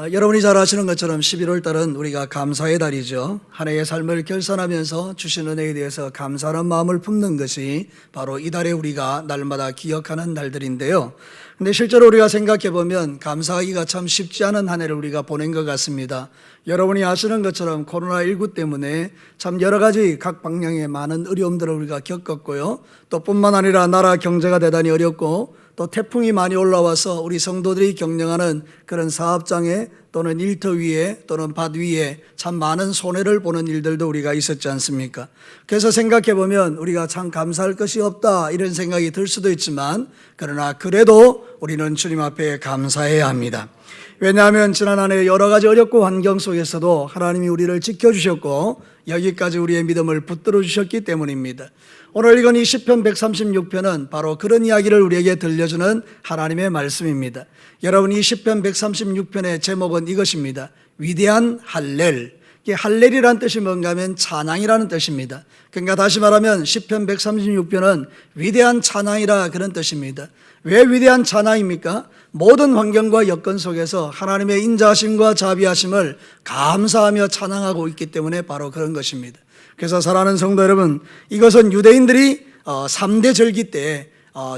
여러분이 잘 아시는 것처럼 11월 달은 우리가 감사의 달이죠. 한 해의 삶을 결산하면서 주신 은혜에 대해서 감사하는 마음을 품는 것이 바로 이 달에 우리가 날마다 기억하는 날들인데요. 근데 실제로 우리가 생각해 보면 감사하기가 참 쉽지 않은 한 해를 우리가 보낸 것 같습니다. 여러분이 아시는 것처럼 코로나19 때문에 참 여러 가지 각 방향의 많은 어려움들을 우리가 겪었고요. 또 뿐만 아니라 나라 경제가 대단히 어렵고 또 태풍이 많이 올라와서 우리 성도들이 경영하는 그런 사업장에 또는 일터 위에 또는 밭 위에 참 많은 손해를 보는 일들도 우리가 있었지 않습니까? 그래서 생각해 보면 우리가 참 감사할 것이 없다 이런 생각이 들 수도 있지만 그러나 그래도 우리는 주님 앞에 감사해야 합니다. 왜냐하면 지난 한 해 여러 가지 어렵고 환경 속에서도 하나님이 우리를 지켜주셨고 여기까지 우리의 믿음을 붙들어 주셨기 때문입니다. 오늘 읽은 이 시편 136편은 바로 그런 이야기를 우리에게 들려주는 하나님의 말씀입니다. 여러분, 이 시편 136편의 제목은 이것입니다. 위대한 할렐. 할렐이라는 뜻이 뭔가 하면 찬양이라는 뜻입니다. 그러니까 다시 말하면 시편 136편은 위대한 찬양이라 그런 뜻입니다. 왜 위대한 찬양입니까? 모든 환경과 여건 속에서 하나님의 인자하심과 자비하심을 감사하며 찬양하고 있기 때문에 바로 그런 것입니다. 그래서 사랑하는 성도 여러분, 이것은 유대인들이 3대 절기 때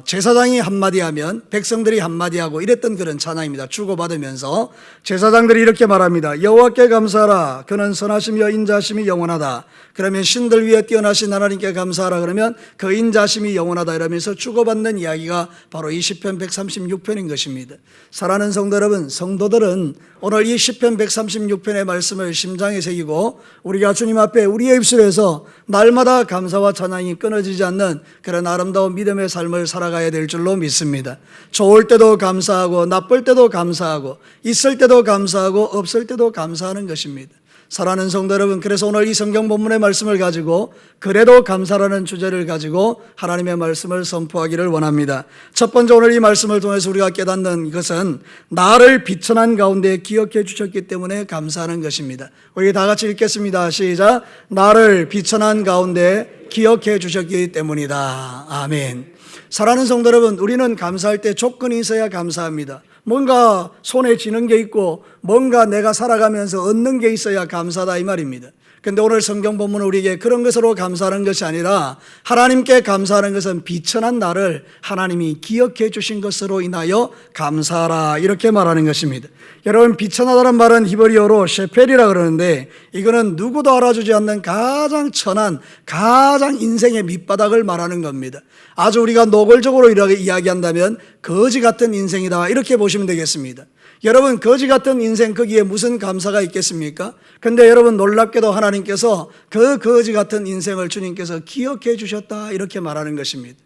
제사장이 한마디 하면 백성들이 한마디 하고 이랬던 그런 찬양입니다. 주고받으면서 제사장들이 이렇게 말합니다. 여호와께 감사하라. 그는 선하시며 인자하심이 영원하다. 그러면 신들 위에 뛰어나신 하나님께 감사하라. 그러면 그 인자하심이 영원하다 이러면서 주고받는 이야기가 바로 이 시편 136편인 것입니다. 사랑하는 성도 여러분, 성도들은 오늘 이 시편 136편의 말씀을 심장에 새기고 우리가 주님 앞에 우리의 입술에서 날마다 감사와 찬양이 끊어지지 않는 그런 아름다운 믿음의 삶을 살아가야 될 줄로 믿습니다. 좋을 때도 감사하고 나쁠 때도 감사하고 있을 때도 감사하고 없을 때도 감사하는 것입니다. 사랑하는 성도 여러분, 그래서 오늘 이 성경 본문의 말씀을 가지고 그래도 감사라는 주제를 가지고 하나님의 말씀을 선포하기를 원합니다. 첫 번째, 오늘 이 말씀을 통해서 우리가 깨닫는 것은 나를 비천한 가운데 기억해 주셨기 때문에 감사하는 것입니다. 우리 다 같이 읽겠습니다. 시작. 나를 비천한 가운데 기억해 주셨기 때문이다. 아멘. 사랑하는 성도 여러분, 우리는 감사할 때 조건이 있어야 감사합니다. 뭔가 손에 쥐는 게 있고 뭔가 내가 살아가면서 얻는 게 있어야 감사다 이 말입니다. 그런데 오늘 성경 본문은 우리에게 그런 것으로 감사하는 것이 아니라 하나님께 감사하는 것은 비천한 나를 하나님이 기억해 주신 것으로 인하여 감사하라 이렇게 말하는 것입니다. 여러분, 비천하다는 말은 히브리어로 셰펠이라 그러는데 이거는 누구도 알아주지 않는 가장 천한 가장 인생의 밑바닥을 말하는 겁니다. 아주 우리가 노골적으로 이렇게 이야기한다면 거지 같은 인생이다 이렇게 보시면 되겠습니다. 여러분, 거지 같은 인생 거기에 무슨 감사가 있겠습니까? 근데 여러분, 놀랍게도 하나님께서 그 거지 같은 인생을 주님께서 기억해 주셨다 이렇게 말하는 것입니다.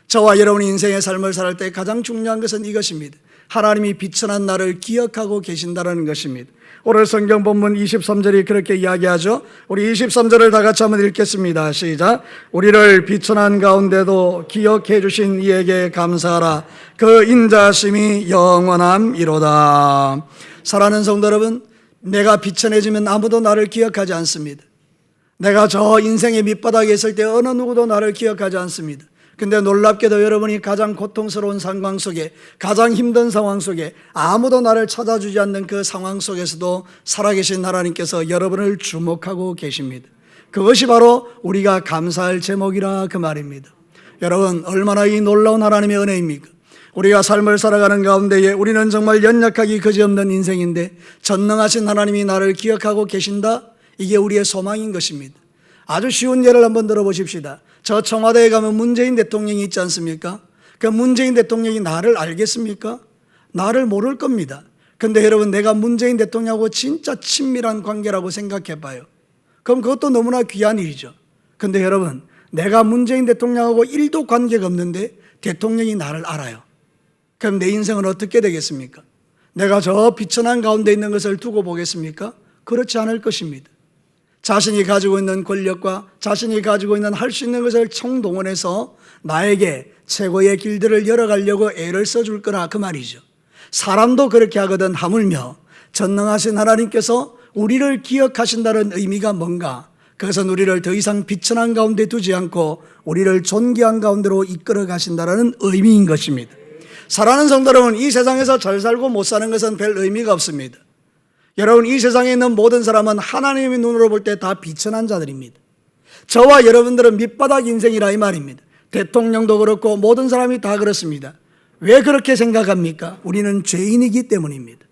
저와 여러분이 인생의 삶을 살 때 가장 중요한 것은 이것입니다. 하나님이 비천한 나를 기억하고 계신다는 것입니다. 오늘 성경 본문 23절이 그렇게 이야기하죠. 우리 23절을 다 같이 한번 읽겠습니다. 시작. 우리를 비천한 가운데도 기억해 주신 이에게 감사하라. 그 인자심이 영원함이로다. 사랑하는 성도 여러분, 내가 비천해지면 아무도 나를 기억하지 않습니다. 내가 저 인생의 밑바닥에 있을 때 어느 누구도 나를 기억하지 않습니다. 근데 놀랍게도 여러분이 가장 고통스러운 상황 속에, 가장 힘든 상황 속에, 아무도 나를 찾아주지 않는 그 상황 속에서도 살아계신 하나님께서 여러분을 주목하고 계십니다. 그것이 바로 우리가 감사할 제목이라 그 말입니다. 여러분, 얼마나 이 놀라운 하나님의 은혜입니까? 우리가 삶을 살아가는 가운데에 우리는 정말 연약하기 그지없는 인생인데 전능하신 하나님이 나를 기억하고 계신다? 이게 우리의 소망인 것입니다. 아주 쉬운 예를 한번 들어보십시다. 저 청와대에 가면 문재인 대통령이 있지 않습니까? 그 문재인 대통령이 나를 알겠습니까? 나를 모를 겁니다. 근데 여러분, 내가 문재인 대통령하고 진짜 친밀한 관계라고 생각해 봐요. 그럼 그것도 너무나 귀한 일이죠. 근데 여러분, 내가 문재인 대통령하고 1도 관계가 없는데 대통령이 나를 알아요. 그럼 내 인생은 어떻게 되겠습니까? 내가 저 비천한 가운데 있는 것을 두고 보겠습니까? 그렇지 않을 것입니다. 자신이 가지고 있는 권력과 자신이 가지고 있는 할 수 있는 것을 총동원해서 나에게 최고의 길들을 열어가려고 애를 써줄 거라 그 말이죠. 사람도 그렇게 하거든 하물며 전능하신 하나님께서 우리를 기억하신다는 의미가 뭔가? 그것은 우리를 더 이상 비천한 가운데 두지 않고 우리를 존귀한 가운데로 이끌어 가신다는 의미인 것입니다. 사랑하는 성도 여러분, 이 세상에서 잘 살고 못 사는 것은 별 의미가 없습니다. 여러분, 이 세상에 있는 모든 사람은 하나님의 눈으로 볼 때 다 비천한 자들입니다. 저와 여러분들은 밑바닥 인생이라 이 말입니다. 대통령도 그렇고 모든 사람이 다 그렇습니다. 왜 그렇게 생각합니까? 우리는 죄인이기 때문입니다.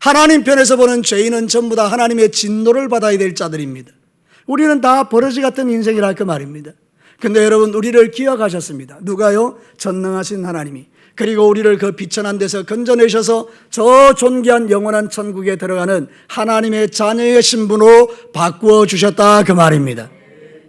하나님 편에서 보는 죄인은 전부 다 하나님의 진노를 받아야 될 자들입니다. 우리는 다 버러지 같은 인생이라 그 말입니다. 근데 여러분, 우리를 기억하셨습니다. 누가요? 전능하신 하나님이. 그리고 우리를 그 비천한 데서 건져내셔서 저 존귀한 영원한 천국에 들어가는 하나님의 자녀의 신분으로 바꾸어 주셨다 그 말입니다.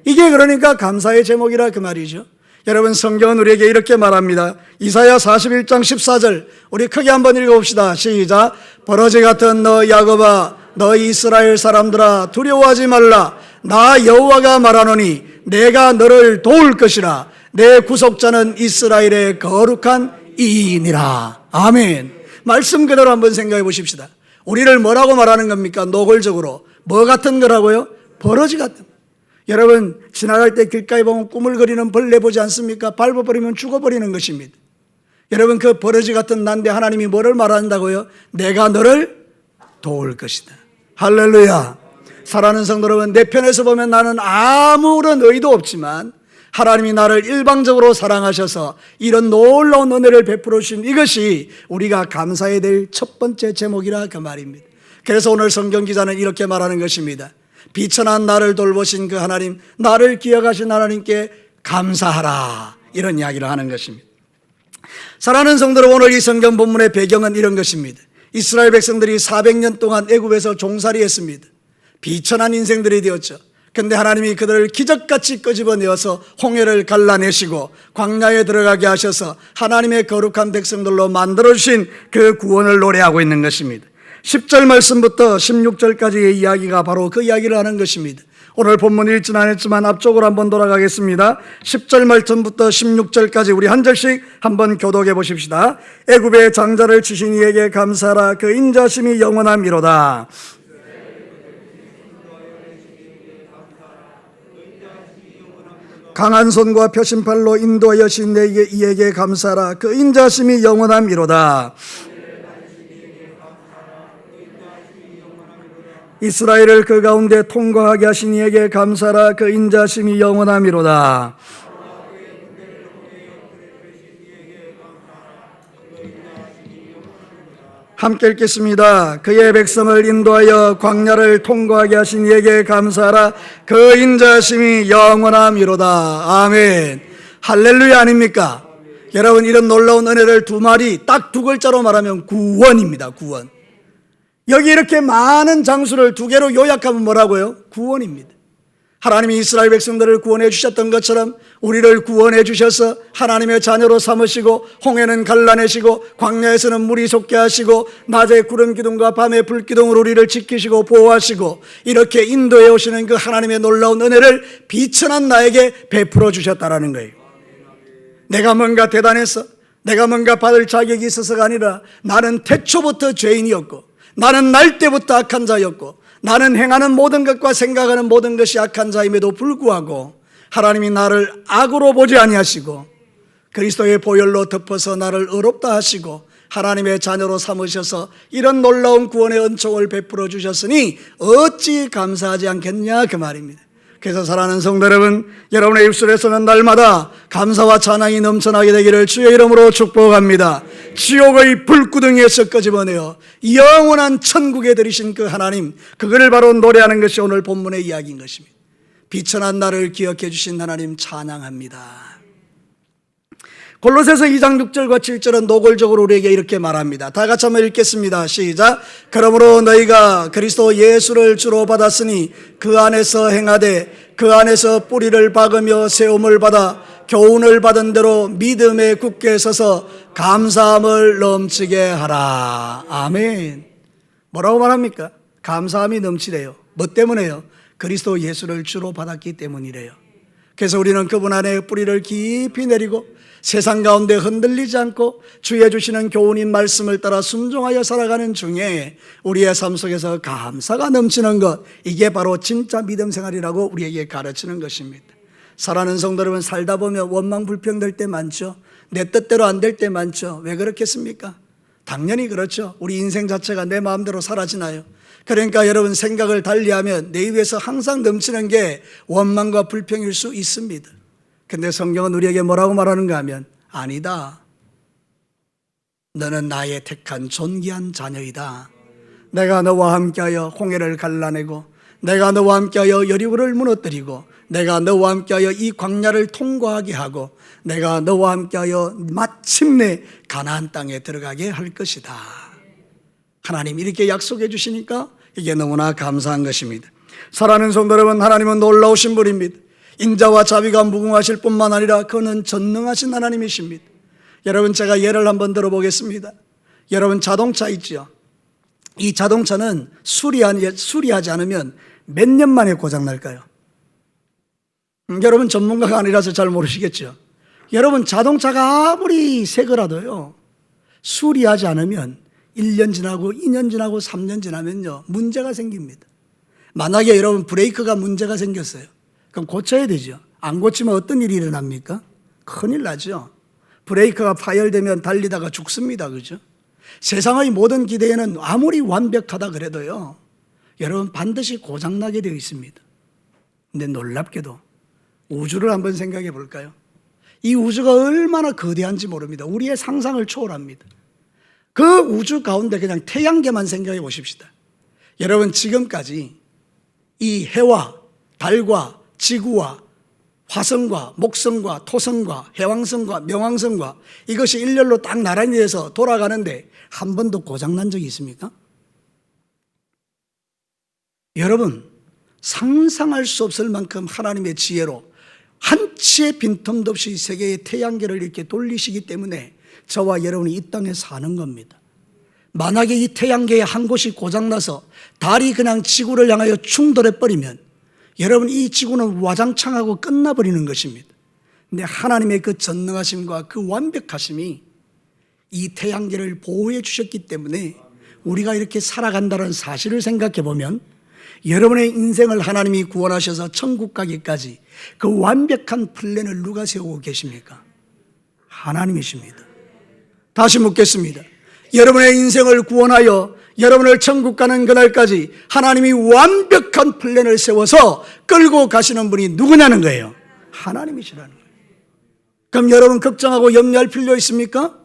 이게 그러니까 감사의 제목이라 그 말이죠. 여러분, 성경은 우리에게 이렇게 말합니다. 이사야 41장 14절 우리 크게 한번 읽어봅시다. 시작. 버러지 같은 너 야곱아, 너 이스라엘 사람들아, 두려워하지 말라. 나 여호와가 말하노니 내가 너를 도울 것이라. 내 구속자는 이스라엘의 거룩한 이인이라. 아멘. 말씀 그대로 한번 생각해 보십시다. 우리를 뭐라고 말하는 겁니까? 노골적으로 뭐 같은 거라고요? 버러지 같은. 여러분, 지나갈 때 길가에 보면 꾸물거리는 벌레 보지 않습니까? 밟아버리면 죽어버리는 것입니다. 여러분, 그 버러지 같은 난데 하나님이 뭐를 말한다고요? 내가 너를 도울 것이다. 할렐루야. 사랑하는 성도 여러분, 내 편에서 보면 나는 아무런 의도 없지만 하나님이 나를 일방적으로 사랑하셔서 이런 놀라운 은혜를 베풀어 주신 이것이 우리가 감사해야 될 첫 번째 제목이라 그 말입니다. 그래서 오늘 성경 기자는 이렇게 말하는 것입니다. 비천한 나를 돌보신 그 하나님, 나를 기억하신 하나님께 감사하라, 이런 이야기를 하는 것입니다. 사랑하는 성도 여러분, 오늘 이 성경 본문의 배경은 이런 것입니다. 이스라엘 백성들이 400년 동안 애굽에서 종살이했습니다. 비천한 인생들이 되었죠. 근데 하나님이 그들을 기적같이 끄집어내어서 홍해를 갈라내시고 광야에 들어가게 하셔서 하나님의 거룩한 백성들로 만들어주신 그 구원을 노래하고 있는 것입니다. 10절 말씀부터 16절까지의 이야기가 바로 그 이야기를 하는 것입니다. 오늘 본문 읽지는 않았지만 앞쪽으로 한번 돌아가겠습니다. 10절 말씀부터 16절까지 우리 한 절씩 한번 교독해 보십시다. 애굽의 장자를 치신 이에게 감사하라. 그 인자심이 영원함이로다. 강한 손과 표심팔로 인도하여신 이에게 감사하라. 그 인자심이 영원함이로다. 이스라엘을 그 가운데 통과하게 하신 이에게 감사하라. 그 인자심이 영원함이로다. 함께 읽겠습니다. 그의 백성을 인도하여 광야를 통과하게 하신 이에게 감사하라. 그 인자심이 영원함이로다. 아멘. 할렐루야 아닙니까? 여러분, 이런 놀라운 은혜를 두 마리 딱 두 글자로 말하면 구원입니다. 구원. 여기 이렇게 많은 장수를 두 개로 요약하면 뭐라고요? 구원입니다. 하나님이 이스라엘 백성들을 구원해 주셨던 것처럼 우리를 구원해 주셔서 하나님의 자녀로 삼으시고 홍해는 갈라내시고 광야에서는 물이 솟게 하시고 낮에 구름 기둥과 밤에 불 기둥으로 우리를 지키시고 보호하시고 이렇게 인도해 오시는 그 하나님의 놀라운 은혜를 비천한 나에게 베풀어 주셨다라는 거예요. 내가 뭔가 대단해서 내가 뭔가 받을 자격이 있어서가 아니라 나는 태초부터 죄인이었고 나는 날 때부터 악한 자였고 나는 행하는 모든 것과 생각하는 모든 것이 악한 자임에도 불구하고 하나님이 나를 악으로 보지 아니하시고 그리스도의 보혈로 덮어서 나를 의롭다 하시고 하나님의 자녀로 삼으셔서 이런 놀라운 구원의 은총을 베풀어 주셨으니 어찌 감사하지 않겠냐 그 말입니다. 그래서 사랑하는 성도 여러분, 여러분의 입술에서는 날마다 감사와 찬양이 넘쳐나게 되기를 주의 이름으로 축복합니다. 지옥의 불구덩이에서 끄집어내어 영원한 천국에 들이신 그 하나님, 그거를 바로 노래하는 것이 오늘 본문의 이야기인 것입니다. 비천한 나를 기억해 주신 하나님 찬양합니다. 골로새서 2장 6절과 7절은 노골적으로 우리에게 이렇게 말합니다. 다 같이 한번 읽겠습니다. 시작. 그러므로 너희가 그리스도 예수를 주로 받았으니 그 안에서 행하되 그 안에서 뿌리를 박으며 세움을 받아 교훈을 받은 대로 믿음에 굳게 서서 감사함을 넘치게 하라. 아멘. 뭐라고 말합니까? 감사함이 넘치래요. 뭐 때문에요? 그리스도 예수를 주로 받았기 때문이래요. 그래서 우리는 그분 안에 뿌리를 깊이 내리고 세상 가운데 흔들리지 않고 주의 주시는 교훈인 말씀을 따라 순종하여 살아가는 중에 우리의 삶 속에서 감사가 넘치는 것, 이게 바로 진짜 믿음 생활이라고 우리에게 가르치는 것입니다. 사랑하는 성도 여러분, 살다 보면 원망 불평될 때 많죠. 내 뜻대로 안 될 때 많죠. 왜 그렇겠습니까? 당연히 그렇죠. 우리 인생 자체가 내 마음대로 사라지나요? 그러니까 여러분 생각을 달리하면 내 입에서 항상 넘치는 게 원망과 불평일 수 있습니다. 근데 성경은 우리에게 뭐라고 말하는가 하면 아니다. 너는 나의 택한 존귀한 자녀이다. 내가 너와 함께하여 홍해를 갈라내고 내가 너와 함께하여 여리고를 무너뜨리고 내가 너와 함께하여 이 광야를 통과하게 하고 내가 너와 함께하여 마침내 가나안 땅에 들어가게 할 것이다. 하나님 이렇게 약속해 주시니까 이게 너무나 감사한 것입니다. 사랑하는 성도 여러분, 하나님은 놀라우신 분입니다. 인자와 자비가 무궁하실 뿐만 아니라 그는 전능하신 하나님이십니다. 여러분 제가 예를 한번 들어보겠습니다. 여러분 자동차 있죠? 이 자동차는 수리하지 않으면 몇 년 만에 고장 날까요? 여러분 전문가가 아니라서 잘 모르시겠죠? 여러분 자동차가 아무리 새 거라도요 수리하지 않으면 1년 지나고 2년 지나고 3년 지나면요 문제가 생깁니다. 만약에 여러분 브레이크가 문제가 생겼어요. 그럼 고쳐야 되죠. 안 고치면 어떤 일이 일어납니까? 큰일 나죠. 브레이크가 파열되면 달리다가 죽습니다. 그죠? 세상의 모든 기대에는 아무리 완벽하다 그래도요 여러분 반드시 고장나게 되어 있습니다. 근데 놀랍게도 우주를 한번 생각해 볼까요? 이 우주가 얼마나 거대한지 모릅니다. 우리의 상상을 초월합니다. 그 우주 가운데 그냥 태양계만 생각해 보십시다. 여러분 지금까지 이 해와 달과 지구와 화성과 목성과 토성과 해왕성과 명왕성과 이것이 일렬로 딱 나란히 해서 돌아가는데 한 번도 고장난 적이 있습니까? 여러분 상상할 수 없을 만큼 하나님의 지혜로 한 치의 빈틈도 없이 세계의 태양계를 이렇게 돌리시기 때문에 저와 여러분이 이 땅에 사는 겁니다. 만약에 이 태양계의 한 곳이 고장나서 달이 그냥 지구를 향하여 충돌해버리면 여러분 이 지구는 와장창하고 끝나버리는 것입니다. 근데 하나님의 그 전능하심과 그 완벽하심이 이 태양계를 보호해 주셨기 때문에 우리가 이렇게 살아간다는 사실을 생각해 보면 여러분의 인생을 하나님이 구원하셔서 천국 가기까지 그 완벽한 플랜을 누가 세우고 계십니까? 하나님이십니다. 다시 묻겠습니다. 여러분의 인생을 구원하여 여러분을 천국 가는 그날까지 하나님이 완벽한 플랜을 세워서 끌고 가시는 분이 누구냐는 거예요. 하나님이시라는 거예요. 그럼 여러분 걱정하고 염려할 필요 있습니까?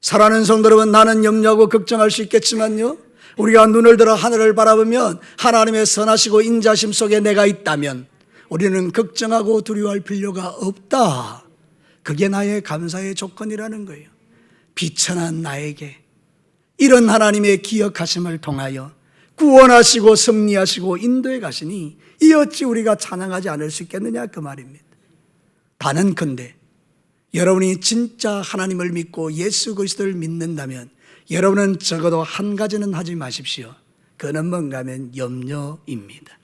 사랑하는 성도 여러분, 나는 염려하고 걱정할 수 있겠지만요 우리가 눈을 들어 하늘을 바라보면 하나님의 선하시고 인자심 속에 내가 있다면 우리는 걱정하고 두려워할 필요가 없다. 그게 나의 감사의 조건이라는 거예요. 비천한 나에게 이런 하나님의 기억하심을 통하여 구원하시고 섭리하시고 인도해 가시니 이 어찌 우리가 찬양하지 않을 수 있겠느냐 그 말입니다. 단언컨대 여러분이 진짜 하나님을 믿고 예수 그리스도를 믿는다면 여러분은 적어도 한 가지는 하지 마십시오. 그는 뭔가 하면 염려입니다.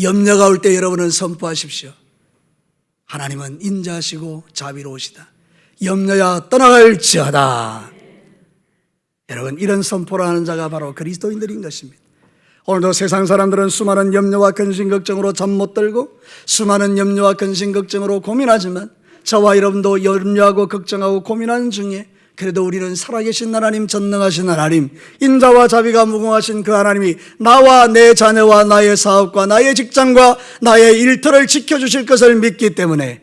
염려가 올 때 여러분은 선포하십시오. 하나님은 인자하시고 자비로우시다. 염려야 떠나갈지어다. 여러분 이런 선포를 하는 자가 바로 그리스도인들인 것입니다. 오늘도 세상 사람들은 수많은 염려와 근심 걱정으로 잠 못 들고 수많은 염려와 근심 걱정으로 고민하지만 저와 여러분도 염려하고 걱정하고 고민하는 중에 그래도 우리는 살아계신 하나님, 전능하신 하나님, 인자와 자비가 무궁하신 그 하나님이 나와 내 자녀와 나의 사업과 나의 직장과 나의 일터를 지켜주실 것을 믿기 때문에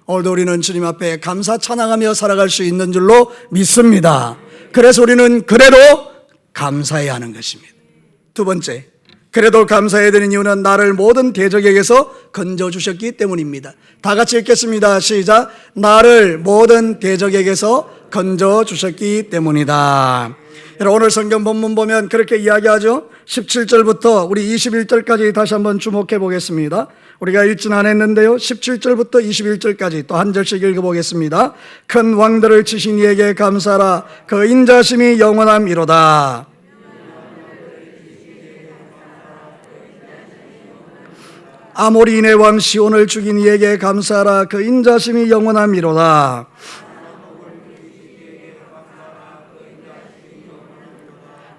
오늘도 우리는 주님 앞에 감사 찬양하며 살아갈 수 있는 줄로 믿습니다. 그래서 우리는 그래도 감사해야 하는 것입니다. 두 번째, 그래도 감사해야 되는 이유는 나를 모든 대적에게서 건져주셨기 때문입니다. 다 같이 읽겠습니다. 시작. 나를 모든 대적에게서 건져주셨기 때문이다. 여러분 오늘 성경 본문 보면 그렇게 이야기하죠. 17절부터 우리 21절까지 다시 한번 주목해 보겠습니다. 우리가 읽진 않았는데요 17절부터 21절까지 또 한 절씩 읽어보겠습니다. 큰 왕들을 치신 이에게 감사하라. 그 인자심이 영원함이로다. 아모리인의 왕 시온을 죽인 이에게 감사하라. 그 인자심이 영원함이로다.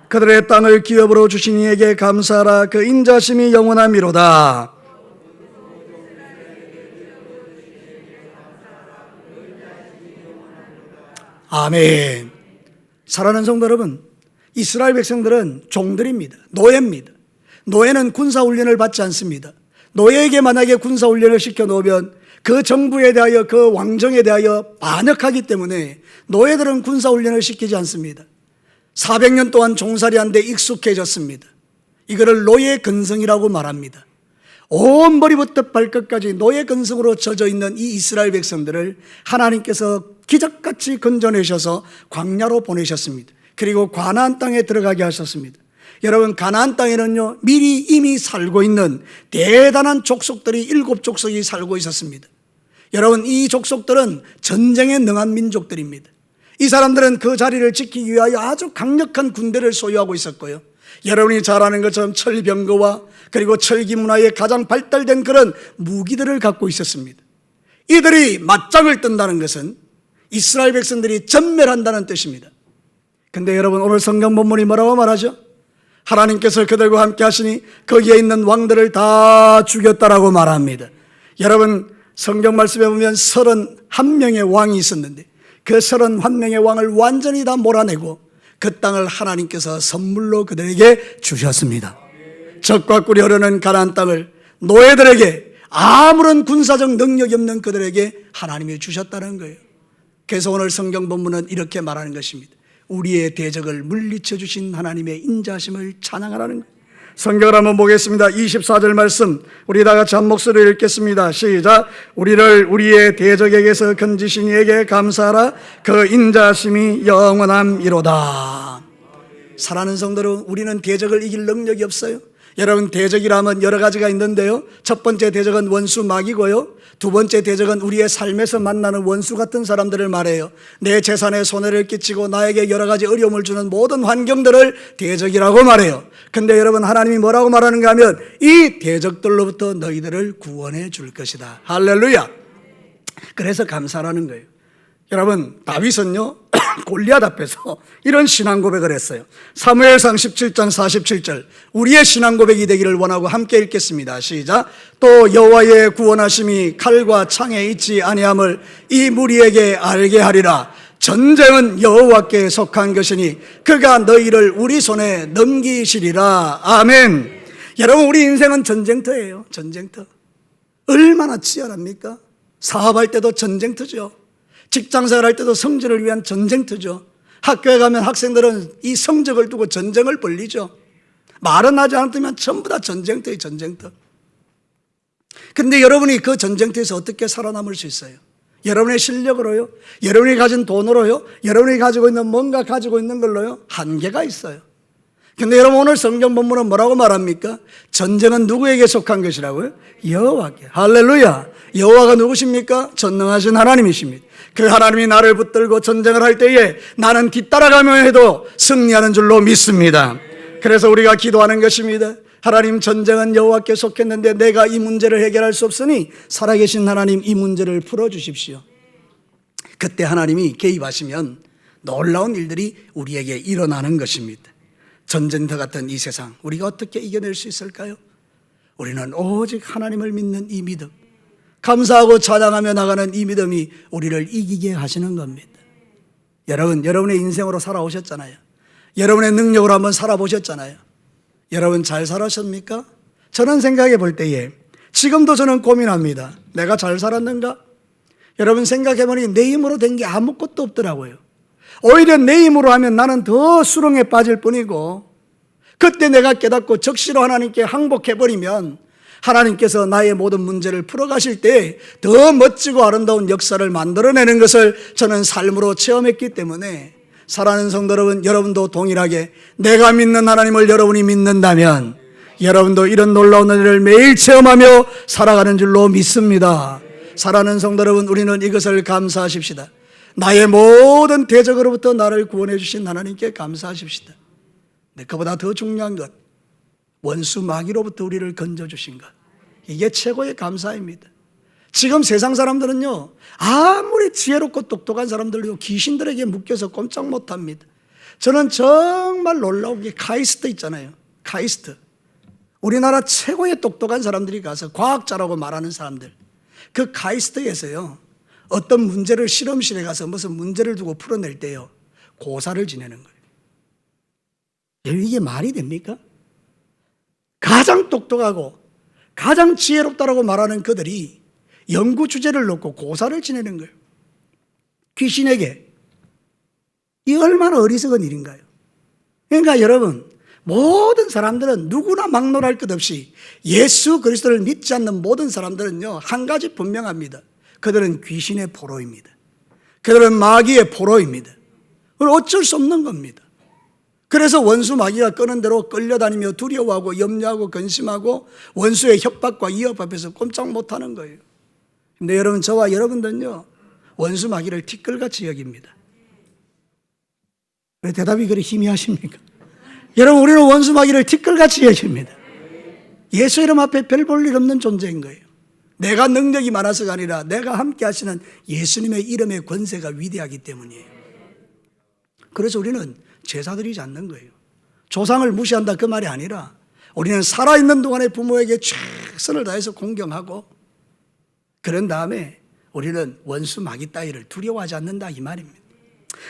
그들의 땅을 기업으로 주신 이에게 감사하라. 그 인자심이 영원함이로다. 아멘. 사랑하는 성도 여러분, 이스라엘 백성들은 종들입니다. 노예입니다. 노예는 군사훈련을 받지 않습니다. 노예에게 만약에 군사훈련을 시켜놓으면 그 정부에 대하여, 그 왕정에 대하여 반역하기 때문에 노예들은 군사훈련을 시키지 않습니다. 400년 동안 종살이한 데 익숙해졌습니다. 이거를 노예 근성이라고 말합니다. 온 머리부터 발끝까지 노예 근성으로 젖어 있는 이 이스라엘 백성들을 하나님께서 기적같이 건져내셔서 광야로 보내셨습니다. 그리고 가나안 땅에 들어가게 하셨습니다. 여러분, 가나안 땅에는요, 미리 이미 살고 있는 대단한 족속들이 7족속이 살고 있었습니다. 여러분, 이 족속들은 전쟁에 능한 민족들입니다. 이 사람들은 그 자리를 지키기 위하여 아주 강력한 군대를 소유하고 있었고요, 여러분이 잘 아는 것처럼 철병거와 그리고 철기 문화에 가장 발달된 그런 무기들을 갖고 있었습니다. 이들이 맞짱을 뜬다는 것은 이스라엘 백성들이 전멸한다는 뜻입니다. 근데 여러분, 오늘 성경 본문이 뭐라고 말하죠? 하나님께서 그들과 함께 하시니 거기에 있는 왕들을 다 죽였다라고 말합니다. 여러분, 성경 말씀에 보면 31명의 왕이 있었는데 그 31명의 왕을 완전히 다 몰아내고 그 땅을 하나님께서 선물로 그들에게 주셨습니다. 적과 꿀이 흐르는 가나안 땅을 노예들에게, 아무런 군사적 능력이 없는 그들에게 하나님이 주셨다는 거예요. 그래서 오늘 성경 본문은 이렇게 말하는 것입니다. 우리의 대적을 물리쳐 주신 하나님의 인자심을 찬양하라는 거예요. 성경을 한번 보겠습니다. 24절 말씀 우리 다 같이 한 목소리로 읽겠습니다. 시작. 우리를 우리의 대적에게서 건지신 이에게 감사하라. 그 인자심이 영원함이로다. 사랑하는 성도들, 우리는 대적을 이길 능력이 없어요. 여러분, 대적이라면 여러 가지가 있는데요, 첫 번째 대적은 원수 마귀고요, 두 번째 대적은 우리의 삶에서 만나는 원수 같은 사람들을 말해요. 내 재산에 손해를 끼치고 나에게 여러 가지 어려움을 주는 모든 환경들을 대적이라고 말해요. 근데 여러분, 하나님이 뭐라고 말하는가 하면 이 대적들로부터 너희들을 구원해 줄 것이다. 할렐루야. 그래서 감사라는 거예요. 여러분, 다윗은요 골리앗 앞에서 이런 신앙 고백을 했어요. 사무엘상 17장 47절 우리의 신앙 고백이 되기를 원하고 함께 읽겠습니다. 시작. 또 여호와의 구원하심이 칼과 창에 있지 아니함을 이 무리에게 알게 하리라. 전쟁은 여호와께 속한 것이니 그가 너희를 우리 손에 넘기시리라. 아멘. 여러분, 우리 인생은 전쟁터예요. 전쟁터. 얼마나 치열합니까? 사업할 때도 전쟁터죠. 직장생활 할 때도 성전을 위한 전쟁터죠. 학교에 가면 학생들은 이 성적을 두고 전쟁을 벌리죠. 말은 하지 않았다면 전부 다 전쟁터예요. 전쟁터. 그런데 여러분이 그 전쟁터에서 어떻게 살아남을 수 있어요? 여러분의 실력으로요? 여러분이 가진 돈으로요? 여러분이 가지고 있는 뭔가 가지고 있는 걸로요? 한계가 있어요. 근데 여러분, 오늘 성경 본문은 뭐라고 말합니까? 전쟁은 누구에게 속한 것이라고요? 여호와께. 할렐루야. 여호와가 누구십니까? 전능하신 하나님이십니다. 그 하나님이 나를 붙들고 전쟁을 할 때에 나는 뒤따라가며 해도 승리하는 줄로 믿습니다. 그래서 우리가 기도하는 것입니다. 하나님, 전쟁은 여호와께 속했는데 내가 이 문제를 해결할 수 없으니 살아계신 하나님, 이 문제를 풀어주십시오. 그때 하나님이 개입하시면 놀라운 일들이 우리에게 일어나는 것입니다. 전쟁터 같은 이 세상, 우리가 어떻게 이겨낼 수 있을까요? 우리는 오직 하나님을 믿는 이 믿음, 감사하고 찬양하며 나가는 이 믿음이 우리를 이기게 하시는 겁니다. 여러분, 여러분의 인생으로 살아오셨잖아요. 여러분의 능력으로 한번 살아보셨잖아요. 여러분, 잘 살았습니까? 저는 생각해 볼 때에 지금도 저는 고민합니다. 내가 잘 살았는가? 여러분, 생각해 보니 내 힘으로 된 게 아무것도 없더라고요. 오히려 내 힘으로 하면 나는 더 수렁에 빠질 뿐이고, 그때 내가 깨닫고 적시로 하나님께 항복해버리면 하나님께서 나의 모든 문제를 풀어가실 때 더 멋지고 아름다운 역사를 만들어내는 것을 저는 삶으로 체험했기 때문에, 사랑하는 성도 여러분, 여러분도 동일하게 내가 믿는 하나님을 여러분이 믿는다면 여러분도 이런 놀라운 은혜를 매일 체험하며 살아가는 줄로 믿습니다. 사랑하는 성도 여러분, 우리는 이것을 감사하십시다. 나의 모든 대적으로부터 나를 구원해 주신 하나님께 감사하십시다. 근데 그보다 더 중요한 것, 원수 마귀로부터 우리를 건져주신 것, 이게 최고의 감사입니다. 지금 세상 사람들은요, 아무리 지혜롭고 똑똑한 사람들도 귀신들에게 묶여서 꼼짝 못합니다. 저는 정말 놀라운 게 카이스트 있잖아요. 카이스트. 우리나라 최고의 똑똑한 사람들이 가서 과학자라고 말하는 사람들, 그 카이스트에서요, 어떤 문제를 실험실에 가서 무슨 문제를 두고 풀어낼 때요, 고사를 지내는 거예요. 이게 말이 됩니까? 가장 똑똑하고 가장 지혜롭다라고 말하는 그들이 연구 주제를 놓고 고사를 지내는 거예요. 귀신에게. 이 얼마나 어리석은 일인가요? 그러니까 여러분, 모든 사람들은 누구나 막론할 것 없이 예수 그리스도를 믿지 않는 모든 사람들은요, 한 가지 분명합니다. 그들은 귀신의 포로입니다. 그들은 마귀의 포로입니다. 그걸 어쩔 수 없는 겁니다. 그래서 원수 마귀가 끄는 대로 끌려다니며 두려워하고 염려하고 근심하고 원수의 협박과 위협 앞에서 꼼짝 못하는 거예요. 근데 여러분, 저와 여러분들은요, 원수 마귀를 티끌같이 여깁니다. 왜 대답이 그리 희미하십니까? 여러분, 우리는 원수 마귀를 티끌같이 여깁니다. 예수 이름 앞에 별 볼 일 없는 존재인 거예요. 내가 능력이 많아서가 아니라 내가 함께 하시는 예수님의 이름의 권세가 위대하기 때문이에요. 그래서 우리는 제사 드리지 않는 거예요. 조상을 무시한다 그 말이 아니라 우리는 살아있는 동안에 부모에게 최선을 다해서 공경하고, 그런 다음에 우리는 원수 마귀 따위를 두려워하지 않는다 이 말입니다.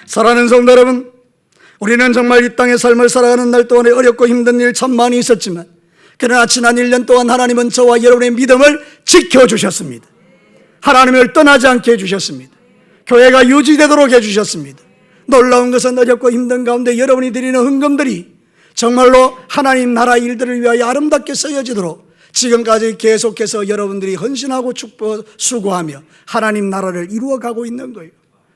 사랑하는 성도 여러분, 우리는 정말 이 땅의 삶을 살아가는 날 동안에 어렵고 힘든 일 참 많이 있었지만, 그러나 지난 1년 동안 하나님은 저와 여러분의 믿음을 지켜주셨습니다. 하나님을 떠나지 않게 해주셨습니다. 교회가 유지되도록 해주셨습니다. 놀라운 것은 어렵고 힘든 가운데 여러분이 드리는 헌금들이 정말로 하나님 나라 일들을 위하여 아름답게 쓰여지도록 지금까지 계속해서 여러분들이 헌신하고 축복 수고하며 하나님 나라를 이루어가고 있는 거예요.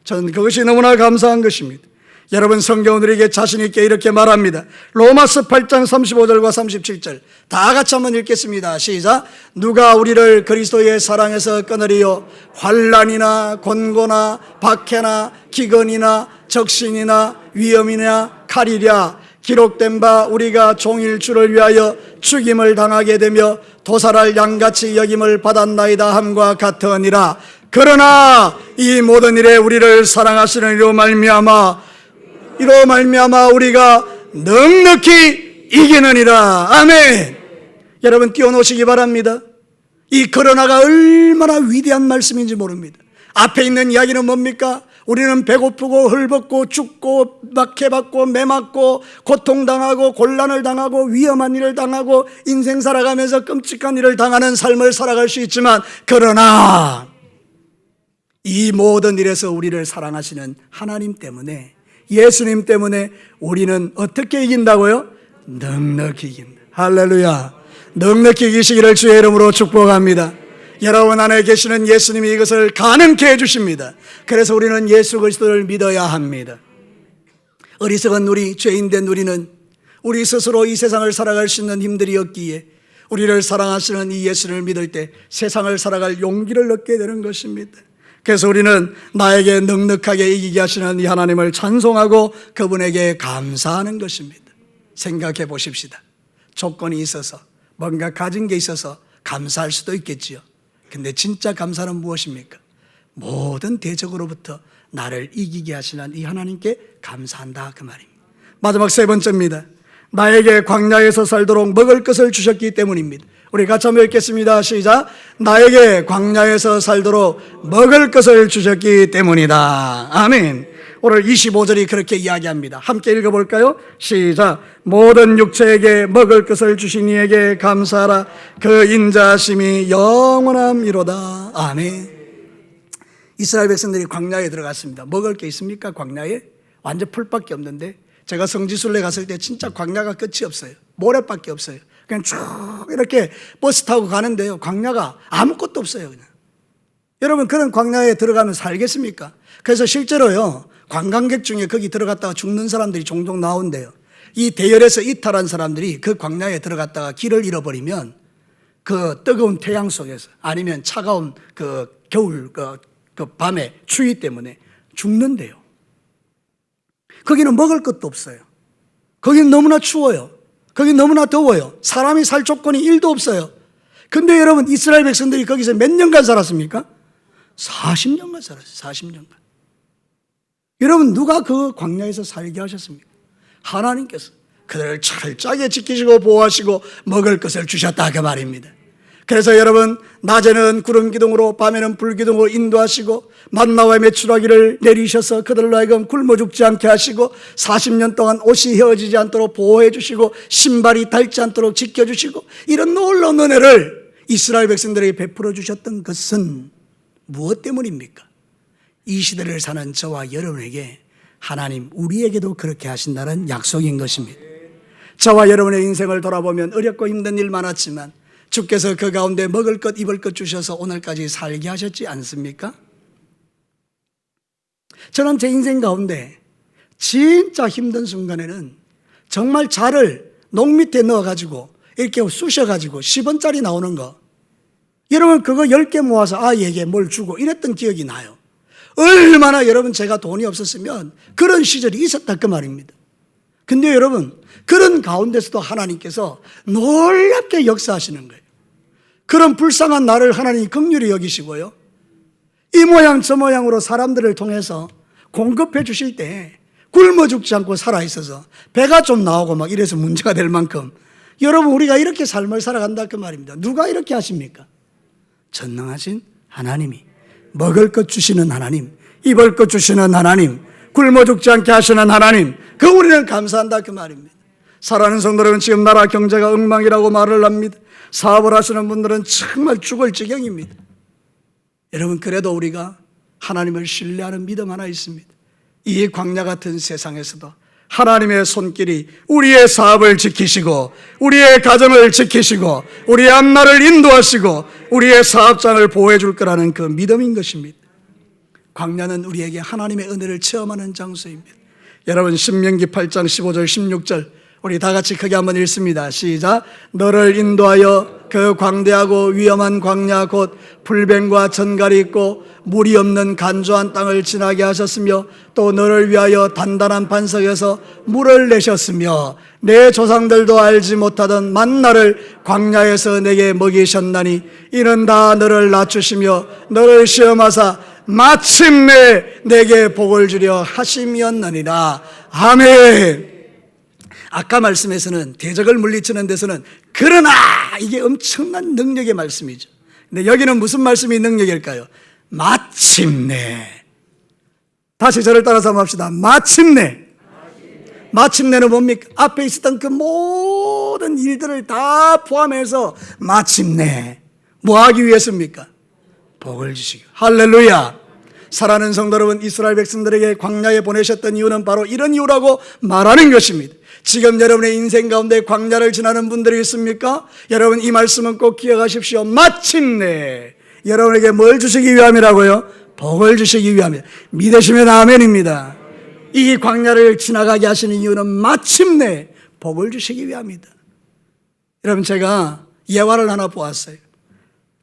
저는 그것이 너무나 감사한 것입니다. 여러분, 성경은 우리에게 자신 있게 이렇게 말합니다. 로마서 8장 35절과 37절 다 같이 한번 읽겠습니다. 시작. 누가 우리를 그리스도의 사랑에서 끊으리요? 환난이나 곤고나 박해나 기근이나 적신이나 위험이나 칼이랴. 기록된 바 우리가 종일 주를 위하여 죽임을 당하게 되며 도살할 양같이 여김을 받았나이다 함과 같으니라. 그러나 이 모든 일에 우리를 사랑하시는 이로 말미암아 우리가 넉넉히 이기느니라. 아멘. 여러분, 띄워놓으시기 바랍니다. 이 그러나가 얼마나 위대한 말씀인지 모릅니다. 앞에 있는 이야기는 뭡니까? 우리는 배고프고 헐벗고 죽고 박해받고 매맞고 고통당하고 곤란을 당하고 위험한 일을 당하고 인생 살아가면서 끔찍한 일을 당하는 삶을 살아갈 수 있지만, 그러나 이 모든 일에서 우리를 사랑하시는 하나님 때문에, 예수님 때문에 우리는 어떻게 이긴다고요? 넉넉히 이긴다. 할렐루야. 넉넉히 이기시기를 주의 이름으로 축복합니다. 여러분 안에 계시는 예수님이 이것을 가능케 해주십니다. 그래서 우리는 예수 그리스도를 믿어야 합니다. 어리석은 우리, 죄인된 우리는 우리 스스로 이 세상을 살아갈 수 있는 힘들이 없기에 우리를 사랑하시는 이 예수를 믿을 때 세상을 살아갈 용기를 얻게 되는 것입니다. 그래서 우리는 나에게 넉넉하게 이기게 하시는 이 하나님을 찬송하고 그분에게 감사하는 것입니다. 생각해 보십시다. 조건이 있어서 뭔가 가진 게 있어서 감사할 수도 있겠지요. 근데 진짜 감사는 무엇입니까? 모든 대적으로부터 나를 이기게 하시는 이 하나님께 감사한다 그 말입니다. 마지막 세 번째입니다. 나에게 광야에서 살도록 먹을 것을 주셨기 때문입니다. 우리 같이 한번 읽겠습니다. 시작. 나에게 광야에서 살도록 먹을 것을 주셨기 때문이다. 아멘. 오늘 25절이 그렇게 이야기합니다. 함께 읽어볼까요? 시작. 모든 육체에게 먹을 것을 주신 이에게 감사하라. 그 인자심이 영원함이로다. 아멘. 이스라엘 백성들이 광야에 들어갔습니다. 먹을 게 있습니까? 광야에? 완전 풀밖에 없는데, 제가 성지순례 갔을 때 진짜 광야가 끝이 없어요. 모래밖에 없어요. 그냥 쭉 이렇게 버스 타고 가는데요, 광야가 아무것도 없어요. 그냥. 여러분, 그런 광야에 들어가면 살겠습니까? 그래서 실제로요, 관광객 중에 거기 들어갔다가 죽는 사람들이 종종 나온대요. 이 대열에서 이탈한 사람들이 그 광야에 들어갔다가 길을 잃어버리면 그 뜨거운 태양 속에서, 아니면 차가운 그 겨울 그 밤에 추위 때문에 죽는데요. 거기는 먹을 것도 없어요. 거기는 너무나 추워요. 거기는 너무나 더워요. 사람이 살 조건이 1도 없어요. 근데 여러분, 이스라엘 백성들이 거기서 몇 년간 살았습니까? 40년간 살았어요. 40년간. 여러분, 누가 그 광야에서 살게 하셨습니까? 하나님께서 그들을 철저하게 지키시고 보호하시고 먹을 것을 주셨다 그 말입니다. 그래서 여러분, 낮에는 구름 기둥으로 밤에는 불 기둥으로 인도하시고 만나와 메추라기를 내리셔서 그들로 하여금 굶어 죽지 않게 하시고 40년 동안 옷이 헤어지지 않도록 보호해 주시고 신발이 닳지 않도록 지켜주시고 이런 놀라운 은혜를 이스라엘 백성들에게 베풀어 주셨던 것은 무엇 때문입니까? 이 시대를 사는 저와 여러분에게 하나님 우리에게도 그렇게 하신다는 약속인 것입니다. 저와 여러분의 인생을 돌아보면 어렵고 힘든 일 많았지만 주께서 그 가운데 먹을 것 입을 것 주셔서 오늘까지 살게 하셨지 않습니까? 저는 제 인생 가운데 진짜 힘든 순간에는 정말 자를 농 밑에 넣어가지고 이렇게 쑤셔가지고 10원짜리 나오는 거, 여러분 그거 10개 모아서 아이에게 뭘 주고 이랬던 기억이 나요. 얼마나 여러분 제가 돈이 없었으면 그런 시절이 있었다 그 말입니다. 근데 여러분 그런 가운데서도 하나님께서 놀랍게 역사하시는 거예요. 그런 불쌍한 나를 하나님이 긍휼히 여기시고요, 이 모양 저 모양으로 사람들을 통해서 공급해 주실 때 굶어 죽지 않고 살아있어서 배가 좀 나오고 막 이래서 문제가 될 만큼 여러분 우리가 이렇게 삶을 살아간다 그 말입니다. 누가 이렇게 하십니까? 전능하신 하나님이, 먹을 것 주시는 하나님, 입을 것 주시는 하나님, 굶어 죽지 않게 하시는 하나님, 그 우리는 감사한다 그 말입니다. 사랑하는 성도들은 지금 나라 경제가 엉망이라고 말을 합니다. 사업을 하시는 분들은 정말 죽을 지경입니다. 여러분 그래도 우리가 하나님을 신뢰하는 믿음 하나 있습니다. 이 광야 같은 세상에서도 하나님의 손길이 우리의 사업을 지키시고 우리의 가정을 지키시고 우리의 앞날을 인도하시고 우리의 사업장을 보호해 줄 거라는 그 믿음인 것입니다. 광야는 우리에게 하나님의 은혜를 체험하는 장소입니다. 여러분 신명기 8장 15절 16절 우리 다 같이 크게 한번 읽습니다. 시작. 너를 인도하여 그 광대하고 위험한 광야 곧 불뱀과 전갈이 있고 물이 없는 간조한 땅을 지나게 하셨으며 또 너를 위하여 단단한 반석에서 물을 내셨으며 내 조상들도 알지 못하던 만나를 광야에서 내게 먹이셨나니 이는 다 너를 낮추시며 너를 시험하사 마침내 내게 복을 주려 하심이었느니라. 아멘. 아까 말씀에서는 대적을 물리치는 데서는 그러나 이게 엄청난 능력의 말씀이죠. 근데 여기는 무슨 말씀이 능력일까요? 마침내. 다시 저를 따라서 한번 합시다. 마침내. 마침내는 뭡니까? 앞에 있었던 그 모든 일들을 다 포함해서 마침내 뭐 하기 위해서입니까? 복을 주시고. 할렐루야. 사랑하는 성도 여러분, 이스라엘 백성들에게 광야에 보내셨던 이유는 바로 이런 이유라고 말하는 것입니다. 지금 여러분의 인생 가운데 광야를 지나는 분들이 있습니까? 여러분 이 말씀은 꼭 기억하십시오. 마침내 여러분에게 뭘 주시기 위함이라고요? 복을 주시기 위함이다. 믿으시면 아멘입니다. 이 광야를 지나가게 하시는 이유는 마침내 복을 주시기 위함이다. 여러분 제가 예화를 하나 보았어요.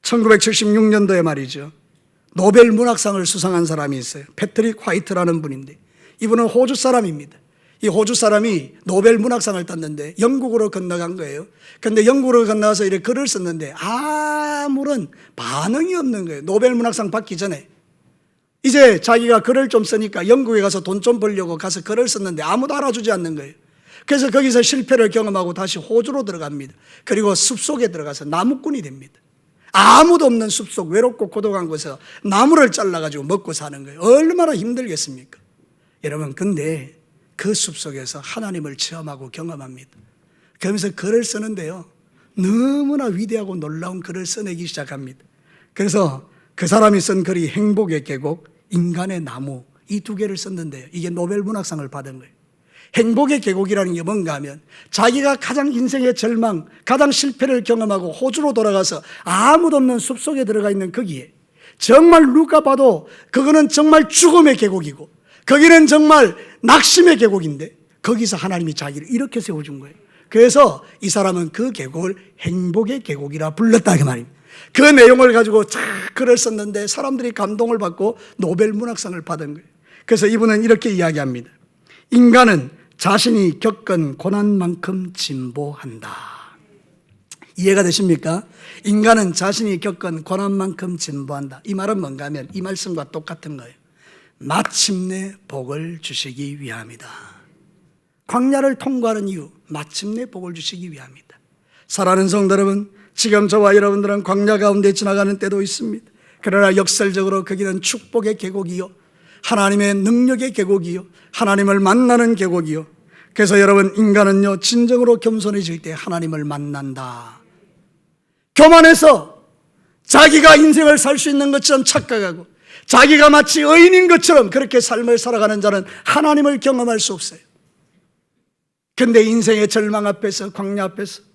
1976년도에 말이죠, 노벨 문학상을 수상한 사람이 있어요. 패트릭 화이트라는 분인데 이분은 호주 사람입니다. 이 호주 사람이 노벨 문학상을 땄는데 영국으로 건너간 거예요. 그런데 영국으로 건너가서 이렇게 글을 썼는데 아무런 반응이 없는 거예요. 노벨 문학상 받기 전에. 이제 자기가 글을 좀 쓰니까 영국에 가서 돈 좀 벌려고 가서 글을 썼는데 아무도 알아주지 않는 거예요. 그래서 거기서 실패를 경험하고 다시 호주로 들어갑니다. 그리고 숲속에 들어가서 나무꾼이 됩니다. 아무도 없는 숲속 외롭고 고독한 곳에서 나무를 잘라가지고 먹고 사는 거예요. 얼마나 힘들겠습니까? 여러분 근데 그 숲속에서 하나님을 체험하고 경험합니다. 그러면서 글을 쓰는데요, 너무나 위대하고 놀라운 글을 써내기 시작합니다. 그래서 그 사람이 쓴 글이 행복의 계곡, 인간의 나무, 이 두 개를 썼는데요, 이게 노벨 문학상을 받은 거예요. 행복의 계곡이라는 게 뭔가 하면 자기가 가장 인생의 절망, 가장 실패를 경험하고 호주로 돌아가서 아무도 없는 숲속에 들어가 있는 거기에 정말 누가 봐도 그거는 정말 죽음의 계곡이고 거기는 정말 낙심의 계곡인데 거기서 하나님이 자기를 이렇게 세워준 거예요. 그래서 이 사람은 그 계곡을 행복의 계곡이라 불렀다 그 말입니다. 그 내용을 가지고 쫙 글을 썼는데 사람들이 감동을 받고 노벨 문학상을 받은 거예요. 그래서 이분은 이렇게 이야기합니다. 인간은 자신이 겪은 고난만큼 진보한다. 이해가 되십니까? 인간은 자신이 겪은 고난만큼 진보한다. 이 말은 뭔가 하면 이 말씀과 똑같은 거예요. 마침내 복을 주시기 위함이다. 광야를 통과하는 이유, 마침내 복을 주시기 위함이다. 사랑하는 성도 여러분, 지금 저와 여러분들은 광야 가운데 지나가는 때도 있습니다. 그러나 역설적으로 거기는 축복의 계곡이요, 하나님의 능력의 계곡이요, 하나님을 만나는 계곡이요. 그래서 여러분, 인간은요 진정으로 겸손해질 때 하나님을 만난다. 교만해서 자기가 인생을 살 수 있는 것처럼 착각하고 자기가 마치 의인인 것처럼 그렇게 삶을 살아가는 자는 하나님을 경험할 수 없어요. 근데 인생의 절망 앞에서, 광야 앞에서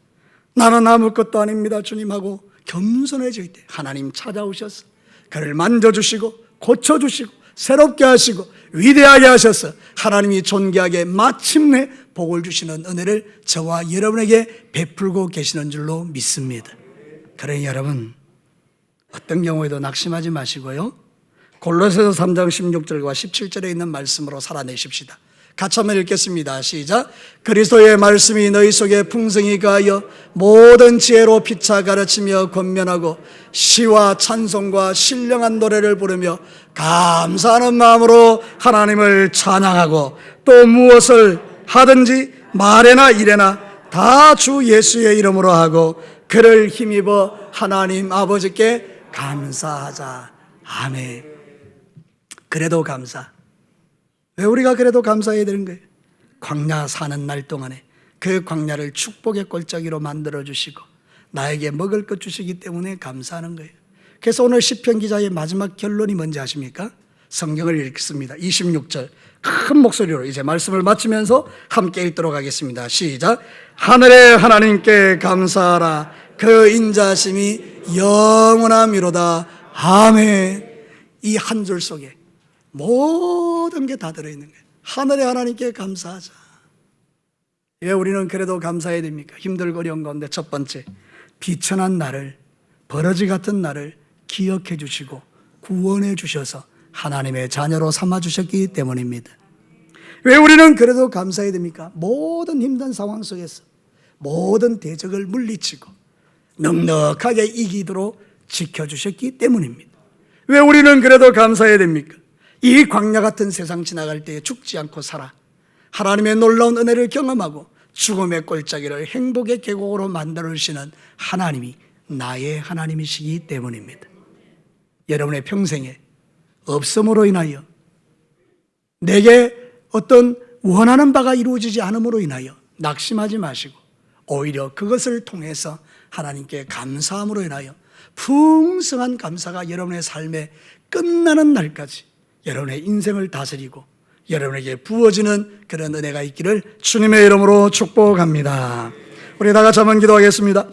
나는 아무것도 아닙니다 주님하고 겸손해질 때 하나님 찾아오셔서 그를 만져주시고 고쳐주시고 새롭게 하시고 위대하게 하셔서 하나님이 존귀하게 마침내 복을 주시는 은혜를 저와 여러분에게 베풀고 계시는 줄로 믿습니다. 그러니 여러분, 어떤 경우에도 낙심하지 마시고요, 골로새서 3장 16절과 17절에 있는 말씀으로 살아내십시다. 같이 한번 읽겠습니다. 시작. 그리스도의 말씀이 너희 속에 풍성히 가하여 모든 지혜로 피차 가르치며 권면하고 시와 찬송과 신령한 노래를 부르며 감사하는 마음으로 하나님을 찬양하고 또 무엇을 하든지 말에나 일에나 다 주 예수의 이름으로 하고 그를 힘입어 하나님 아버지께 감사하자. 아멘. 그래도 감사. 왜 우리가 그래도 감사해야 되는 거예요? 광야 사는 날 동안에 그 광야를 축복의 골짜기로 만들어 주시고 나에게 먹을 것 주시기 때문에 감사하는 거예요. 그래서 오늘 시편 기자의 마지막 결론이 뭔지 아십니까? 성경을 읽습니다. 26절 큰 목소리로 이제 말씀을 마치면서 함께 읽도록 하겠습니다. 시작. 하늘의 하나님께 감사하라. 그 인자심이 영원함이로다. 아멘. 이 한 줄 속에 모든 게 다 들어있는 거예요. 하늘의 하나님께 감사하자. 왜 우리는 그래도 감사해야 됩니까? 힘들고 어려운 가운데 첫 번째, 비천한 나를, 버러지 같은 나를 기억해 주시고 구원해 주셔서 하나님의 자녀로 삼아 주셨기 때문입니다. 왜 우리는 그래도 감사해야 됩니까? 모든 힘든 상황 속에서 모든 대적을 물리치고 넉넉하게 이기도록 지켜주셨기 때문입니다. 왜 우리는 그래도 감사해야 됩니까? 이 광야 같은 세상 지나갈 때 죽지 않고 살아 하나님의 놀라운 은혜를 경험하고 죽음의 골짜기를 행복의 계곡으로 만들어 주시는 하나님이 나의 하나님이시기 때문입니다. 여러분의 평생에 없음으로 인하여, 내게 어떤 원하는 바가 이루어지지 않음으로 인하여 낙심하지 마시고 오히려 그것을 통해서 하나님께 감사함으로 인하여 풍성한 감사가 여러분의 삶에 끝나는 날까지 여러분의 인생을 다스리고 여러분에게 부어지는 그런 은혜가 있기를 주님의 이름으로 축복합니다. 우리 다 같이 한번 기도하겠습니다.